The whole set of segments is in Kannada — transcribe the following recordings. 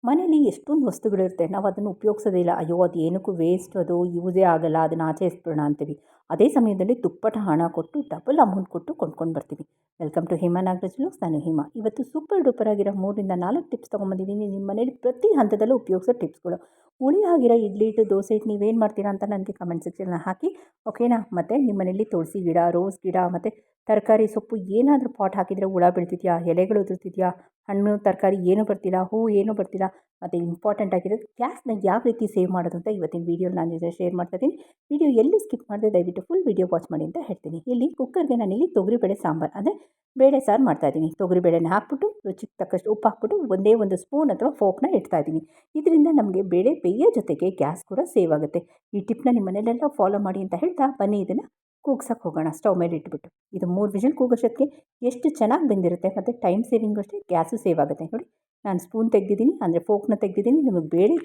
ಮನೇಲಿ ಎಷ್ಟೊಂದು ವಸ್ತುಗಳಿರುತ್ತೆ. ನಾವು ಅದನ್ನು ಉಪಯೋಗಿಸೋದೇ ಇಲ್ಲ. ಅಯ್ಯೋ! ಅದು ಏನಕ್ಕೂ ವೇಸ್ಟ್, ಅದು ಯೂಸೇ ಆಗಲ್ಲ, ಅದನ್ನು ಆಚೆ ಎಸ್ಬಿಡೋಣ ಅಂತೀವಿ. ಅದೇ ಸಮಯದಲ್ಲಿ ದುಪ್ಪಟ್ಟು ಹಣ ಕೊಟ್ಟು ಡಬಲ್ ಅಮೌಂಟ್ ಕೊಟ್ಟು ಕೊಂಡ್ಕೊಂಡು ಬರ್ತೀವಿ. Welcome to Hema Nagaraj vlogs. ನಾನು ಹೇಮಾ. ಇವತ್ತು ಸೂಪರ್ ಡೂಪರ್ ಆಗಿರೋ 3ರಿಂದ 4 ಟಿಪ್ಸ್ ತೊಗೊಂಬಂದಿದ್ದೀನಿ. ನಿಮ್ಮ ಮನೇಲಿ ಪ್ರತಿ ಹಂತದಲ್ಲೂ ಉಪಯೋಗಿಸೋ ಟಿಪ್ಸ್ಗಳು. ಹುಳಿ ಆಗಿರೋ ಇಡ್ಲಿ ಹಿಟ್ಟು, ದೋಸೆ ಹಿಟ್ಟು ನೀವೇನು ಮಾಡ್ತೀರಾ ಅಂತ ನನಗೆ ಕಮೆಂಟ್ ಸೆಕ್ಷನಲ್ಲಿ ಹಾಕಿ, ಓಕೆನಾ? ಮತ್ತು ನಿಮ್ಮ ಮನೇಲಿ ತುಳಸಿ ಗಿಡ, ರೋಸ್ ಗಿಡ ಮತ್ತು ತರಕಾರಿ ಸೊಪ್ಪು ಏನಾದರೂ ಪಾಟ್ ಹಾಕಿದರೆ ಹುಳ ಬೀಳ್ತಿದೆಯಾ, ಎಲೆಗಳು ಉದುರ್ತಿದೆಯಾ, ಹಣ್ಣು ತರಕಾರಿ ಏನೂ ಬರ್ತಿಲ್ಲ, ಹೂವು ಏನೂ ಬರ್ತಿಲ್ಲ, ಮತ್ತು ಇಂಪಾರ್ಟೆಂಟ್ ಆಗಿರೋದು ಗ್ಯಾಸ್ನ ಯಾವ ರೀತಿ ಸೇವ್ ಮಾಡೋದು ಅಂತ ಇವತ್ತಿನ ವೀಡಿಯೋಲಿ ನಾನು ಜೊತೆ ಶೇರ್ ಮಾಡ್ತಾಯಿದ್ದೀನಿ. ವೀಡಿಯೋ ಎಲ್ಲಿ ಸ್ಕಿಪ್ ಮಾಡಿದೆ ದಯವಿಟ್ಟು ಫುಲ್ ವೀಡಿಯೋ ವಾಚ್ ಮಾಡಿ ಅಂತ ಹೇಳ್ತೀನಿ. ಇಲ್ಲಿ ಕುಕ್ಕರ್ಗೆ ನಾನಿಲ್ಲಿ ತೊಗರಿಬೇಳೆ ಸಾಂಬಾರು ಅಂದರೆ ಬೇಳೆ ಸಾರು ಮಾಡ್ತಾಯಿದ್ದೀನಿ. ತೊಗರಿಬೇಳೆನ ಹಾಕ್ಬಿಟ್ಟು ರುಚಿಗೆ ತಕ್ಕಷ್ಟು ಉಪ್ಪು ಹಾಕ್ಬಿಟ್ಟು ಒಂದೇ ಒಂದು ಸ್ಪೂನ್ ಅಥವಾ ಫೋಕ್ನ ಇಡ್ತಾಯಿದ್ದೀನಿ. ಇದರಿಂದ ನಮಗೆ ಬೇಳೆ ಬೇಯೋ ಜೊತೆಗೆ ಗ್ಯಾಸ್ ಕೂಡ ಸೇವ್ ಆಗುತ್ತೆ. ಈ ಟಿಪ್ನ ನಿಮ್ಮ ಮನೆಯಲ್ಲೆಲ್ಲ ಫಾಲೋ ಮಾಡಿ ಅಂತ ಹೇಳ್ತಾ ಬನ್ನಿ ಇದನ್ನು ಕೂಗ್ಸಕ್ಕೆ ಹೋಗೋಣ. ಸ್ಟವ್ ಮೇಲೆ ಇಟ್ಬಿಟ್ಟು ಇದು 3 ವಿಷಲ್ ಕೂಗೋಷ್ಟೊತ್ತಿಗೆ ಎಷ್ಟು ಚೆನ್ನಾಗಿ ಬೆಂದಿರುತ್ತೆ ಮತ್ತು ಟೈಮ್ ಸೇವಿಂಗು ಅಷ್ಟೇ, ಗ್ಯಾಸು ಸೇವ್ ಆಗುತ್ತೆ. ನೋಡಿ, ನಾನು ಸ್ಪೂನ್ ತೆಗೆದಿದ್ದೀನಿ, ಅಂದರೆ ಫೋಕ್ನ ತೆಗೆದಿದ್ದೀನಿ. ನಿಮಗೆ ಬೇಳೆ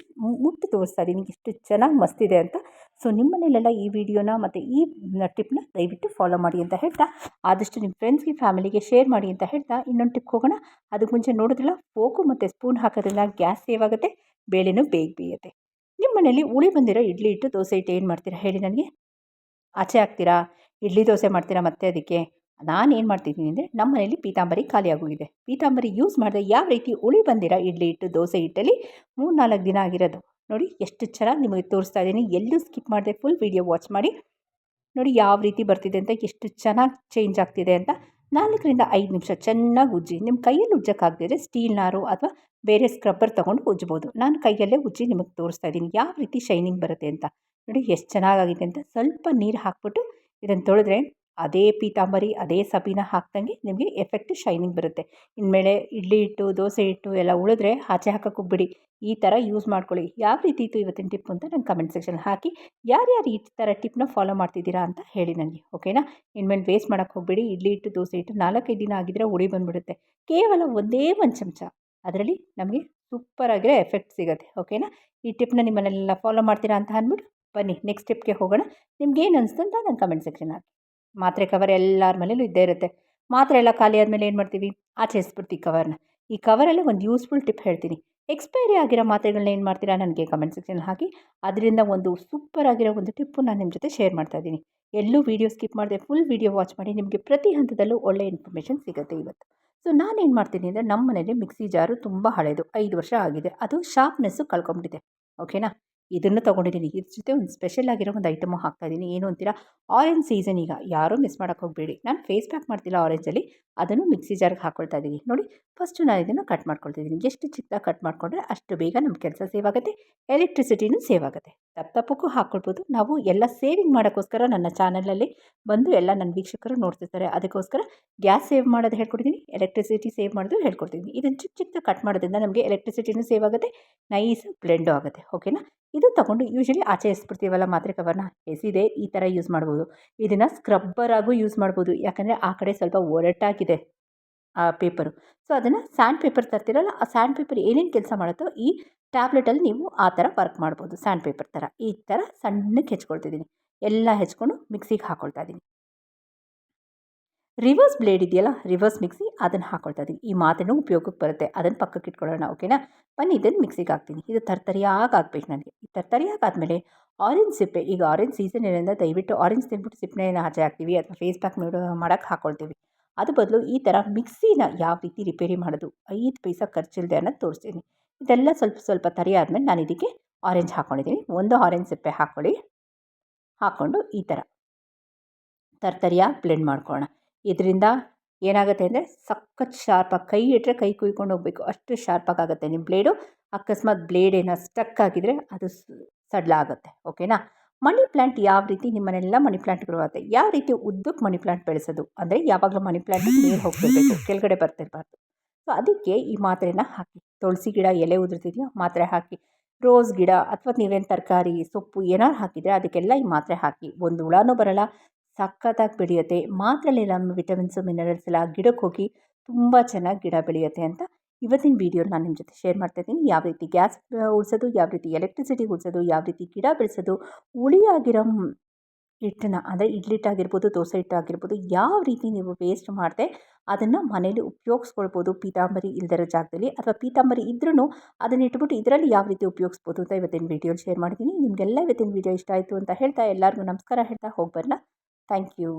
ಮುಟ್ಟು ತೋರಿಸ್ತಾ ಇದ್ದೀನಿ ಎಷ್ಟು ಚೆನ್ನಾಗಿ ಮಸ್ತಿದೆ ಅಂತ. ಸೊ ನಿಮ್ಮ ಮನೆಯಲ್ಲೆಲ್ಲ ಈ ವಿಡಿಯೋನ ಮತ್ತು ಈ ಟಿಪ್ನ ದಯವಿಟ್ಟು ಫಾಲೋ ಮಾಡಿ ಅಂತ ಹೇಳ್ತಾ, ಆದಷ್ಟು ನಿಮ್ಮ ಫ್ರೆಂಡ್ಸ್ಗೆ ಫ್ಯಾಮಿಲಿಗೆ ಶೇರ್ ಮಾಡಿ ಅಂತ ಹೇಳ್ತಾ ಇನ್ನೊಂದು ಟಿಪ್ಗೆ ಹೋಗೋಣ. ಅದಕ್ಕೆ ಮುಂಚೆ ನೋಡಿದ್ರಲ್ಲ, ಫೋಕು ಮತ್ತು ಸ್ಪೂನ್ ಹಾಕೋದ್ರಿಂದ ಗ್ಯಾಸ್ ಸೇವ್ ಆಗುತ್ತೆ, ಬೇಳೆನೂ ಬೇಗ ಬೇಯುತ್ತೆ. ನಿಮ್ಮ ಮನೇಲಿ ಹುಳಿ ಬಂದಿರೋ ಇಡ್ಲಿ ಹಿಟ್ಟು, ದೋಸೆ ಹಿಟ್ಟು ಏನು ಮಾಡ್ತೀರಾ ಹೇಳಿ ನನಗೆ? ಆಚೆ ಹಾಕ್ತೀರಾ? ಇಡ್ಲಿ ದೋಸೆ ಮಾಡ್ತೀರಾ ಮತ್ತೆ ಅದಕ್ಕೆ? ನಾನೇನು ಮಾಡ್ತಿದ್ದೀನಿ ಅಂದರೆ, ನಮ್ಮ ಮನೇಲಿ ಪೀತಾಂಬರಿ ಖಾಲಿ ಆಗೋಗಿದೆ. ಪೀತಾಂಬರಿ ಯೂಸ್ ಮಾಡಿದ್ರೆ ಯಾವ ರೀತಿ ಹುಳಿ ಬಂದಿರೋ ಇಡ್ಲಿ ಹಿಟ್ಟು, ದೋಸೆ ಹಿಟ್ಟಲ್ಲಿ 3-4 ದಿನ ಆಗಿರೋದು ನೋಡಿ ಎಷ್ಟು ಚೆನ್ನಾಗಿ ನಿಮಗೆ ತೋರಿಸ್ತಾ ಇದ್ದೀನಿ. ಎಲ್ಲೂ ಸ್ಕಿಪ್ ಮಾಡಿದೆ ಫುಲ್ ವೀಡಿಯೋ ವಾಚ್ ಮಾಡಿ. ನೋಡಿ ಯಾವ ರೀತಿ ಬರ್ತಿದೆ ಅಂತ, ಎಷ್ಟು ಚೆನ್ನಾಗಿ ಚೇಂಜ್ ಆಗ್ತಿದೆ ಅಂತ. 4ರಿಂದ 5 ನಿಮಿಷ ಚೆನ್ನಾಗಿ ಉಜ್ಜಿ. ನಿಮ್ಮ ಕೈಯಲ್ಲಿ ಉಜ್ಜೋಕ್ಕಾಗದಿದ್ರೆ ಸ್ಟೀಲ್ ನಾರು ಅಥವಾ ಬೇರೆ ಸ್ಕ್ರಬ್ಬರ್ ತೊಗೊಂಡು ಉಜ್ಜ್ಬೋದು. ನಾನು ಕೈಯಲ್ಲೇ ಉಜ್ಜಿ ನಿಮಗೆ ತೋರಿಸ್ತಾ ಇದ್ದೀನಿ ಯಾವ ರೀತಿ ಶೈನಿಂಗ್ ಬರುತ್ತೆ ಅಂತ. ನೋಡಿ ಎಷ್ಟು ಚೆನ್ನಾಗಾಗಿದೆ ಅಂತ. ಸ್ವಲ್ಪ ನೀರು ಹಾಕ್ಬಿಟ್ಟು ಇದನ್ನು ತೊಳೆದ್ರೆ ಅದೇ ಪೀತಾಂಬರಿ, ಅದೇ ಸಬೀನ ಹಾಕ್ದಂಗೆ ನಿಮಗೆ ಎಫೆಕ್ಟ್ ಶೈನಿಂಗ್ ಬರುತ್ತೆ. ಇನ್ಮೇಲೆ ಇಡ್ಲಿ ಹಿಟ್ಟು, ದೋಸೆ ಹಿಟ್ಟು ಎಲ್ಲ ಉಳಿದ್ರೆ ಆಚೆ ಹಾಕೋಕ್ಕೆ ಹೋಗ್ಬಿಡಿ. ಈ ಥರ ಯೂಸ್ ಮಾಡ್ಕೊಳ್ಳಿ. ಯಾವ ರೀತಿ ಇತ್ತು ಇವತ್ತಿನ ಟಿಪ್ ಅಂತ ನಂಗೆ ಕಮೆಂಟ್ ಸೆಕ್ಷನ್ ಹಾಕಿ. ಯಾರ್ಯಾರು ಈ ಥರ ಟಿಪ್ನ ಫಾಲೋ ಮಾಡ್ತಿದ್ದೀರಾ ಅಂತ ಹೇಳಿ ನನಗೆ, ಓಕೆನಾ? ಇನ್ಮೇಲೆ ವೇಸ್ಟ್ ಮಾಡೋಕ್ಕೆ ಹೋಗಬೇಡಿ. ಇಡ್ಲಿ ಹಿಟ್ಟು, ದೋಸೆ ಹಿಟ್ಟು 4-5 ದಿನ ಆಗಿದ್ರೆ ಹುಳಿ ಬಂದುಬಿಡುತ್ತೆ. ಕೇವಲ ಒಂದೇ ಒಂದು ಚಮಚ ಅದರಲ್ಲಿ ನಮಗೆ ಸೂಪರಾಗಿರೋ ಎಫೆಕ್ಟ್ ಸಿಗುತ್ತೆ, ಓಕೆನಾ? ಈ ಟಿಪ್ನ ನಿಮ್ಮನ್ನೆಲ್ಲ ಫಾಲೋ ಮಾಡ್ತೀರಾ ಅಂತ ಅಂದ್ಬಿಟ್ಟು ಬನ್ನಿ ನೆಕ್ಸ್ಟ್ ಟಿಪ್ಗೆ ಹೋಗೋಣ. ನಿಮ್ಗೇನು ಅನಿಸ್ತು ಅಂತ ನಾನು ಕಮೆಂಟ್ ಸೆಕ್ಷನ್ ಹಾಕಿ. ಮಾತ್ರೆ ಕವರ್ ಎಲ್ಲರ ಮನೇಲೂ ಇದ್ದೇ ಇರುತ್ತೆ. ಮಾತ್ರೆ ಎಲ್ಲ ಖಾಲಿ ಆದಮೇಲೆ ಏನು ಮಾಡ್ತೀವಿ? ಆಚೆ ಎಸ್ಬಿಡ್ತೀವಿ ಕವರ್ನ. ಈ ಕವರಲ್ಲಿ ಒಂದು ಯೂಸ್ಫುಲ್ ಟಿಪ್ ಹೇಳ್ತೀನಿ. ಎಕ್ಸ್ಪೈರಿ ಆಗಿರೋ ಮಾತ್ರೆಗಳನ್ನ ಏನು ಮಾಡ್ತೀರಾ ನನಗೆ ಕಮೆಂಟ್ ಸೆಕ್ಷನ್ ಹಾಕಿ. ಅದರಿಂದ ಒಂದು ಸೂಪರ್ ಆಗಿರೋ ಒಂದು ಟಿಪ್ಪು ನಾನು ನಿಮ್ಮ ಜೊತೆ ಶೇರ್ ಮಾಡ್ತಾ ಇದ್ದೀನಿ. ಎಲ್ಲೂ ವೀಡಿಯೋ ಸ್ಕಿಪ್ ಮಾಡಿದೆ ಫುಲ್ ವೀಡಿಯೋ ವಾಚ್ ಮಾಡಿ. ನಿಮಗೆ ಪ್ರತಿ ಹಂತದಲ್ಲೂ ಒಳ್ಳೆ ಇನ್ಫಾರ್ಮೇಷನ್ ಸಿಗುತ್ತೆ ಇವತ್ತು. ಸೊ ನಾನೇನು ಮಾಡ್ತೀನಿ ಅಂದರೆ, ನಮ್ಮ ಮನೇಲಿ ಮಿಕ್ಸಿ ಜಾರು ತುಂಬ ಹಳೆಯದು, 5 ವರ್ಷ ಆಗಿದೆ. ಅದು ಶಾರ್ಪ್ನೆಸ್ಸು ಕಳ್ಕೊಂಬಿಟ್ಟಿದೆ, ಓಕೆನಾ? ಇದನ್ನು ತೊಗೊಂಡಿದ್ದೀನಿ. ಇದ್ರ ಜೊತೆ ಒಂದು ಸ್ಪೆಷಲ್ ಆಗಿರೋ ಒಂದು ಐಟಮು ಹಾಕ್ತಾಯಿದ್ದೀನಿ. ಏನು ಅಂತೀರಾ? ಆರೆಂಜ್ ಸೀಸನ್ ಈಗ, ಯಾರೂ ಮಿಸ್ ಮಾಡೋಕ್ಕೆ ಹೋಗಬೇಡಿ. ನಾನು ಫೇಸ್ ಪ್ಯಾಕ್ ಮಾಡ್ತಿಲ್ಲ ಆರೆಂಜಲ್ಲಿ, ಅದನ್ನು ಮಿಕ್ಸಿ ಜಾರ್ಗೆ ಹಾಕ್ಕೊಳ್ತಾ ಇದ್ದೀನಿ. ನೋಡಿ, ಫಸ್ಟು ನಾನು ಇದನ್ನು ಕಟ್ ಮಾಡ್ಕೊಳ್ತಿದ್ದೀನಿ. ಎಷ್ಟು ಚಿಕ್ಕದಾಗಿ ಕಟ್ ಮಾಡಿಕೊಂಡ್ರೆ ಅಷ್ಟು ಬೇಗ ನಮ್ಮ ಕೆಲಸ ಸೇವ್ ಆಗುತ್ತೆ, ಎಲೆಕ್ಟ್ರಿಸಿಟಿನೂ ಸೇವ್ ಆಗುತ್ತೆ. ತಪ್ಪಕ್ಕೂ ಹಾಕ್ಕೊಳ್ಬೋದು. ನಾವು ಎಲ್ಲ ಸೇವಿಂಗ್ ಮಾಡೋಕ್ಕೋಸ್ಕರ ನನ್ನ ಚಾನಲಲ್ಲಿ ಬಂದು ಎಲ್ಲ ನನ್ನ ವೀಕ್ಷಕರು ನೋಡ್ತಿರ್ತಾರೆ. ಅದಕ್ಕೋಸ್ಕರ ಗ್ಯಾಸ್ ಸೇವ್ ಮಾಡೋದು ಹೇಳ್ಕೊಡ್ತೀನಿ, ಎಲೆಕ್ಟ್ರಿಸಿಟಿ ಸೇವ್ ಮಾಡೋದು ಹೇಳ್ಕೊಡ್ತೀನಿ. ಇದನ್ನು ಚಿಕ್ಕ ಚಿಕ್ಕದಾಗಿ ಕಟ್ ಮಾಡೋದ್ರಿಂದ ನಮಗೆ ಎಲೆಕ್ಟ್ರಿಸಿಟಿನೂ ಸೇವ್ ಆಗುತ್ತೆ, ನೈಸ್ ಬ್ಲೆಂಡು ಆಗುತ್ತೆ, ಓಕೆನಾ? ಇದು ತೊಗೊಂಡು ಯೂಶಲಿ ಆಚೆ ಎಸ್ಬಿಡ್ತೀವಲ್ಲ ಮಾತ್ರೆ ಕವರ್ನ, ಎಸಿದೆ ಈ ಥರ ಯೂಸ್ ಮಾಡ್ಬೋದು. ಇದನ್ನು ಸ್ಕ್ರಬ್ಬರಾಗೂ ಯೂಸ್ ಮಾಡ್ಬೋದು. ಯಾಕಂದರೆ ಆ ಕಡೆ ಸ್ವಲ್ಪ ಒರಟಾಗಿದೆ ಆ ಪೇಪರು. ಸೊ ಅದನ್ನು ಸ್ಯಾಂಡ್ ಪೇಪರ್ ತರ್ತಿರಲ್ಲ, ಆ ಸ್ಯಾಂಡ್ ಪೇಪರ್ ಏನೇನು ಕೆಲಸ ಮಾಡುತ್ತೋ ಈ ಟ್ಯಾಬ್ಲೆಟಲ್ಲಿ ನೀವು ಆ ಥರ ವರ್ಕ್ ಮಾಡ್ಬೋದು. ಸ್ಯಾಂಡ್ ಪೇಪರ್ ಥರ ಈ ಥರ ಸಣ್ಣಕ್ಕೆ ಹೆಚ್ಕೊಳ್ತಿದ್ದೀನಿ. ಎಲ್ಲ ಹೆಚ್ಕೊಂಡು ಮಿಕ್ಸಿಗೆ ಹಾಕ್ಕೊಳ್ತಾ ಇದ್ದೀನಿ. ರಿವರ್ಸ್ ಬ್ಲೇಡ್ ಇದೆಯಲ್ಲ, ರಿವರ್ಸ್ ಮಿಕ್ಸಿ, ಅದನ್ನು ಹಾಕ್ಕೊಳ್ತಾ ಇದ್ದೀನಿ. ಈ ಮಾತನ್ನು ಉಪಯೋಗಕ್ಕೆ ಬರುತ್ತೆ, ಅದನ್ನು ಪಕ್ಕಕ್ಕೆ ಇಟ್ಕೊಳ್ಳೋಣ, ಓಕೆನಾ? ಬನ್ನಿ ಇದನ್ನು ಮಿಕ್ಸಿಗೆ ಹಾಕ್ತೀನಿ. ಇದು ತರ್ತರಿಯಾಗಿ ಆಗಬೇಕು ನನಗೆ. ಈ ತರ್ತರಿಯಾಗಿ ಆದಮೇಲೆ ಆರೆಂಜ್ ಸಿಪ್ಪೆ, ಈಗ ಆರೆಂಜ್ ಸೀಸನ್ ಇರೋದ್ರಿಂದ ದಯವಿಟ್ಟು ಆರೆಂಜ್ ತಿಂದ್ಬಿಟ್ಟು ಸಿಪ್ಪೆನ ಆಚೆ ಹಾಕ್ತೀವಿ ಅಥವಾ ಫೇಸ್ ಪ್ಯಾಕ್ ಮಾಡೋಕ್ಕೆ ಹಾಕ್ಕೊಳ್ತೀವಿ. ಅದು ಬದಲು ಈ ಥರ ಮಿಕ್ಸಿನ ಯಾವ ರೀತಿ ರಿಪೇರಿ ಮಾಡೋದು 5 ಪೈಸಾ ಖರ್ಚಿಲ್ಲದೆ ಅನ್ನೋದು ತೋರಿಸ್ತೀನಿ. ಇದೆಲ್ಲ ಸ್ವಲ್ಪ ಸ್ವಲ್ಪ ತರಿ ಆದಮೇಲೆ ನಾನು ಇದಕ್ಕೆ ಆರೆಂಜ್ ಹಾಕ್ಕೊಂಡಿದ್ದೀನಿ. ಒಂದು ಆರೆಂಜ್ ಸಿಪ್ಪೆ ಹಾಕ್ಕೊಳ್ಳಿ. ಹಾಕ್ಕೊಂಡು ಈ ಥರ ತರ್ತರಿಯಾಗಿ ಬ್ಲೆಂಡ್ ಮಾಡ್ಕೊಳ್ಳೋಣ. ಇದರಿಂದ ಏನಾಗುತ್ತೆ ಅಂದರೆ ಸಖತ್ ಶಾರ್ಪಾಗಿ, ಕೈ ಇಟ್ಟರೆ ಕೈ ಕುಯ್ಕೊಂಡು ಹೋಗಬೇಕು, ಅಷ್ಟು ಶಾರ್ಪಾಗಿ ಆಗುತ್ತೆ ನಿಮ್ಮ ಬ್ಲೇಡು. ಅಕಸ್ಮಾತ್ ಬ್ಲೇಡ್ ಏನೋ ಸ್ಟಕ್ ಆಗಿದ್ರೆ ಅದು ಸಡ್ಲ ಆಗುತ್ತೆ, ಓಕೆನಾ? ಮನಿ ಪ್ಲ್ಯಾಂಟ್ ಯಾವ ರೀತಿ, ನಿಮ್ಮನೆಲ್ಲ ಮನಿ ಪ್ಲ್ಯಾಂಟ್ ಬರುತ್ತೆ, ಯಾವ ರೀತಿ ಉದ್ದಕ್ಕೆ ಮನಿ ಪ್ಲ್ಯಾಂಟ್ ಬೆಳೆಸೋದು ಅಂದರೆ, ಯಾವಾಗಲೂ ಮನಿ ಪ್ಲ್ಯಾಂಟ್ ನೀರು ಹೋಗ್ತಿರ್ಬೇಕು, ಕೆಳಗಡೆ ಬರ್ತಿರಬಾರ್ದು. ಸೊ ಅದಕ್ಕೆ ಈ ಮಾತ್ರೆನ ಹಾಕಿ. ತುಳಸಿ ಗಿಡ ಎಲೆ ಉದುರ್ತಿದೆಯೋ ಮಾತ್ರೆ ಹಾಕಿ. ರೋಸ್ ಗಿಡ ಅಥವಾ ನೀವೇನು ತರಕಾರಿ ಸೊಪ್ಪು ಏನಾರು ಹಾಕಿದರೆ ಅದಕ್ಕೆಲ್ಲ ಈ ಮಾತ್ರೆ ಹಾಕಿ. ಒಂದು ಹುಳನೂ ಬರೋಲ್ಲ, ಸಖತ್ತಾಗಿ ಬೆಳೆಯುತ್ತೆ. ಮಾತ್ರೆಯಲ್ಲಿರೋ ವಿಟಮಿನ್ಸು ಮಿನರಲ್ಸ್ ಎಲ್ಲ ಗಿಡಕ್ಕೆ ಹೋಗಿ ತುಂಬ ಚೆನ್ನಾಗಿ ಗಿಡ ಬೆಳೆಯುತ್ತೆ ಅಂತ ಇವತ್ತಿನ ವೀಡಿಯೋಲಿ ನಾನು ನಿಮ್ಮ ಜೊತೆ ಶೇರ್ ಮಾಡ್ತಾಯಿದ್ದೀನಿ. ಯಾವ ರೀತಿ ಗ್ಯಾಸ್ ಉಳಿಸೋದು, ಯಾವ ರೀತಿ ಎಲೆಕ್ಟ್ರಿಸಿಟಿ ಉಳಿಸೋದು, ಯಾವ ರೀತಿ ಗಿಡ ಬೆಳೆಸೋದು, ಹುಳಿಯಾಗಿರೋ ಹಿಟ್ಟನ್ನ ಅಂದರೆ ಇಡ್ಲಿ ಹಿಟ್ಟಾಗಿರ್ಬೋದು, ದೋಸೆ ಹಿಟ್ಟಾಗಿರ್ಬೋದು, ಯಾವ ರೀತಿ ನೀವು ವೇಸ್ಟ್ ಮಾಡದೆ ಅದನ್ನು ಮನೇಲಿ ಉಪಯೋಗಿಸ್ಕೊಳ್ಬೋದು ಪೀತಾಂಬರಿ ಇಲ್ದಿರೋ ಜಾಗದಲ್ಲಿ, ಅಥವಾ ಪೀತಾಂಬರಿ ಇದ್ರೂ ಅದನ್ನ ಇಟ್ಬಿಟ್ಟು ಇದರಲ್ಲಿ ಯಾವ ರೀತಿ ಉಪಯೋಗಿಸ್ಬೋದು ಅಂತ ಇವತ್ತಿನ ವೀಡಿಯೋಲಿ ಶೇರ್ ಮಾಡಿದ್ದೀನಿ. ನಿಮಗೆಲ್ಲ ಇವತ್ತಿನ ವೀಡಿಯೋ ಇಷ್ಟ ಆಯಿತು ಅಂತ ಹೇಳ್ತಾ ಎಲ್ಲರಿಗೂ ನಮಸ್ಕಾರ ಹೇಳ್ತಾ ಹೋಗಿ ಬರಲಾ. Thank you.